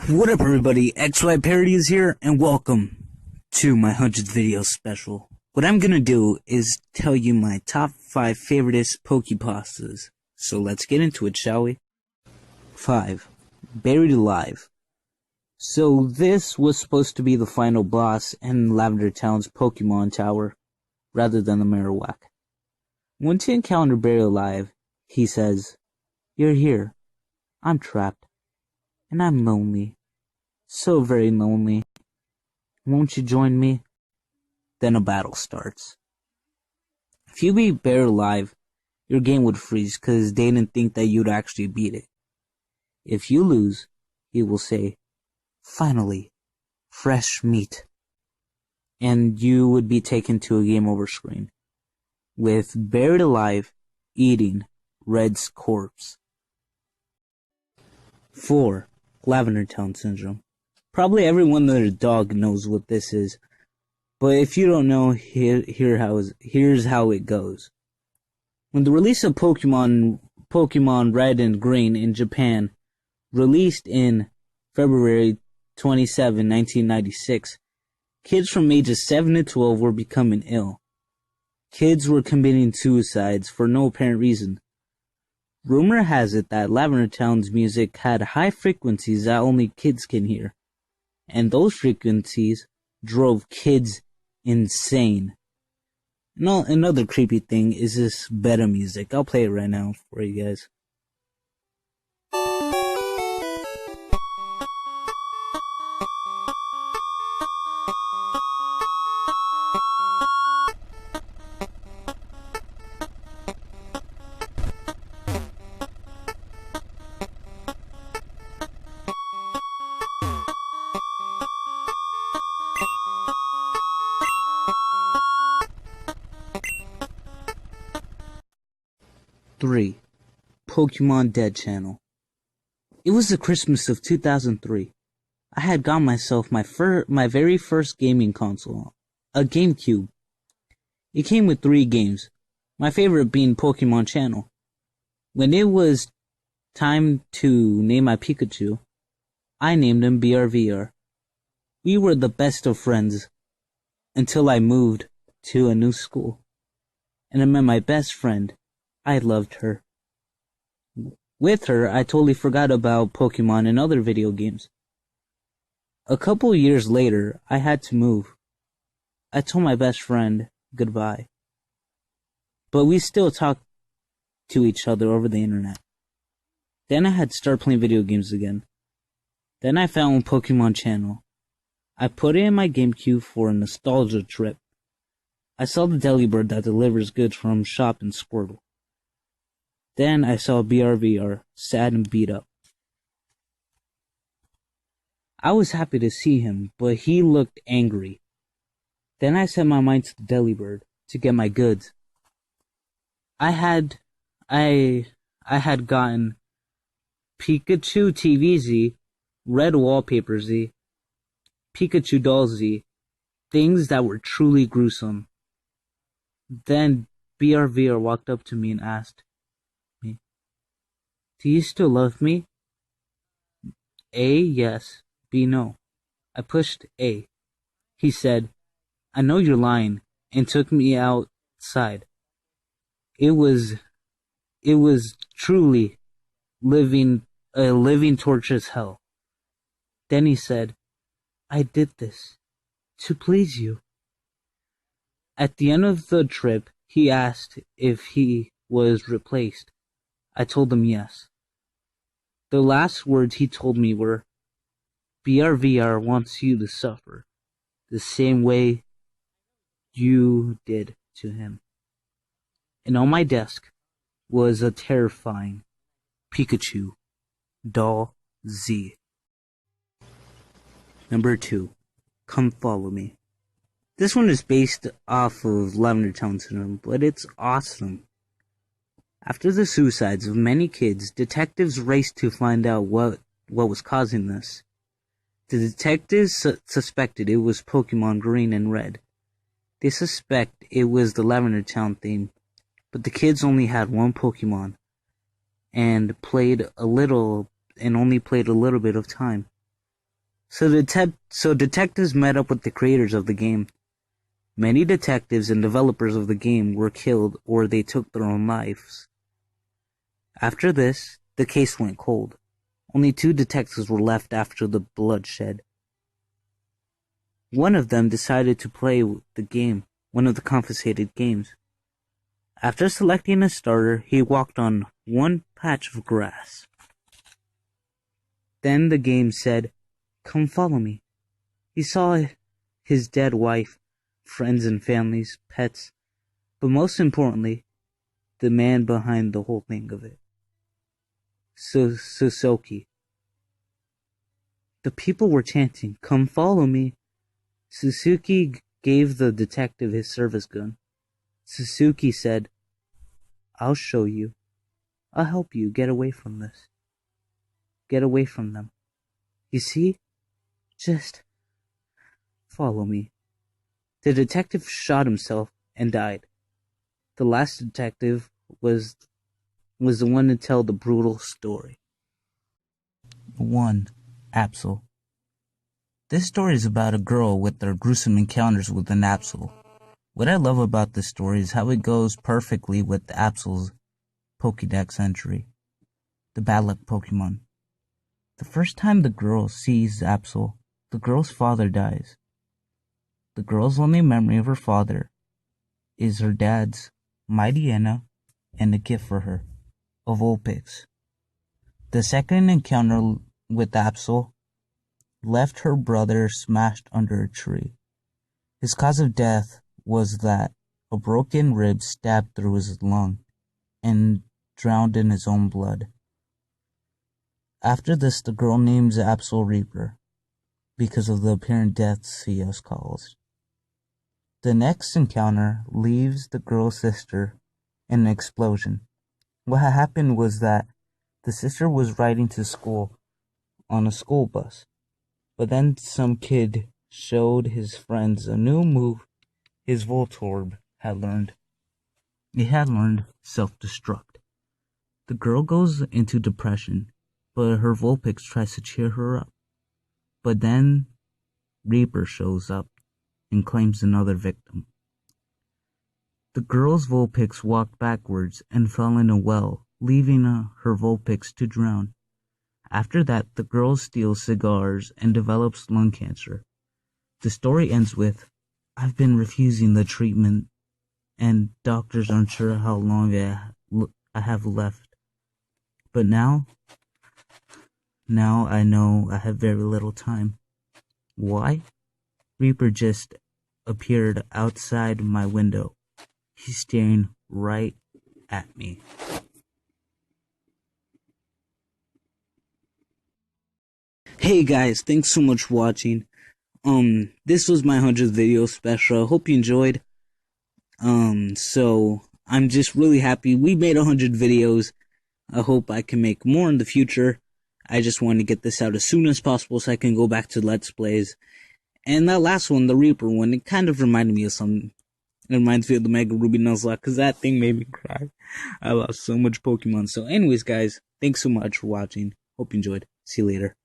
What up everybody, XY Parody is here, and welcome to my 100th video special. What I'm gonna do is tell you my top 5 favoriteest pokepastas. So let's get into it, shall we? 5. Buried Alive. So this was supposed to be the final boss in Lavender Town's Pokemon Tower, rather than the Marowak. Once you encounter Buried Alive, he says, "You're here. I'm trapped. And I'm lonely. So very lonely. Won't you join me?" Then a battle starts. If you beat Buried Alive, your game would freeze because they didn't think that you'd actually beat it. If you lose, he will say, "Finally, fresh meat." And you would be taken to a game over screen, with Buried Alive eating Red's corpse. 4. Lavender Town Syndrome. Probably everyone and their dog knows what this is, but if you don't know, here's how it goes. When the release of Pokemon Red and Green in Japan, released in February 27, 1996, kids from ages 7 to 12 were becoming ill. Kids were committing suicides for no apparent reason. Rumor has it that Lavender Town's music had high frequencies that only kids can hear, and those frequencies drove kids insane. No, another creepy thing is this beta music. I'll play it right now for you guys. Three. Pokemon Dead Channel. It was the Christmas of 2003. I had got myself my very first gaming console, a GameCube. It came with 3 games, my favorite being Pokemon Channel. When it was time to name my Pikachu, I named him BRVR. We were the best of friends until I moved to a new school, and I met my best friend. I loved her. With her, I totally forgot about Pokemon and other video games. A couple years later, I had to move. I told my best friend goodbye. But we still talked to each other over the internet. Then I had to start playing video games again. Then I found Pokemon Channel. I put it in my GameCube for a nostalgia trip. I saw the Delibird that delivers goods from shop in Squirtle. Then I saw BRVR, sad and beat up. I was happy to see him, but he looked angry. Then I set my mind to the Delibird to get my goods. I had gotten Pikachu TV Z, Red Wallpaper Z, Pikachu Doll Z, things that were truly gruesome. Then BRVR walked up to me and asked, "Do you still love me?" A, yes. B, no. I pushed A. He said, "I know you're lying," and took me outside. It was truly a living torturous hell. Then he said, "I did this to please you." At the end of the trip, he asked if he was replaced. I told him yes. The last words he told me were, "BRVR wants you to suffer the same way you did to him." And on my desk was a terrifying Pikachu Doll Z. Number 2. Come Follow Me. This one is based off of Lavender Town Syndrome, but it's awesome. After the suicides of many kids, detectives raced to find out what was causing this. The detectives suspected it was Pokemon Green and Red. They suspect it was the Lavender Town theme, but the kids only had one Pokemon, and only played a little bit of time. So detectives met up with the creators of the game. Many detectives and developers of the game were killed or they took their own lives. After this, the case went cold. Only 2 detectives were left after the bloodshed. One of them decided to play the game, one of the confiscated games. After selecting a starter, he walked on one patch of grass. Then the game said, "Come follow me." He saw his dead wife, friends and families, pets, but most importantly, the man behind the whole thing of it. Suzuki. The people were chanting, "Come follow me." Suzuki gave the detective his service gun. Suzuki said, "I'll show you. I'll help you get away from this. Get away from them. You see? Just follow me." The detective shot himself and died. The last detective was the one to tell the brutal story. 1. Absol. This story is about a girl with her gruesome encounters with an Absol. What I love about this story is how it goes perfectly with Absol's Pokédex entry, the bad luck Pokemon. The first time the girl sees Absol, the girl's father dies. The girl's only memory of her father is her dad's Mightyena and a gift for her, a Vulpix. The second encounter with Absol left her brother smashed under a tree. His cause of death was that a broken rib stabbed through his lung and drowned in his own blood. After this, the girl names Absol Reaper because of the apparent deaths he has caused. The next encounter leaves the girl's sister in an explosion. What had happened was that the sister was riding to school on a school bus, but then some kid showed his friends a new move his Voltorb had learned. It had learned self-destruct. The girl goes into depression, but her Vulpix tries to cheer her up. But then Reaper shows up and claims another victim. The girl's Vulpix walked backwards and fell in a well, leaving her Vulpix to drown. After that, the girl steals cigars and develops lung cancer. The story ends with, "I've been refusing the treatment, and doctors aren't sure how long I have left. But now I know I have very little time." Why? Reaper just appeared outside my window. He's staring right at me. Hey guys, thanks so much for watching. This was my 100th video special. I hope you enjoyed. So I'm just really happy we made 100 videos. I hope I can make more in the future. I just want to get this out as soon as possible so I can go back to Let's Plays. And that last one, the Reaper one, it kind of reminded me of something. It reminds me of the Mega Ruby Nuzlocke, because that thing made me cry. I lost so much Pokemon. So anyways, guys, thanks so much for watching. Hope you enjoyed. See you later.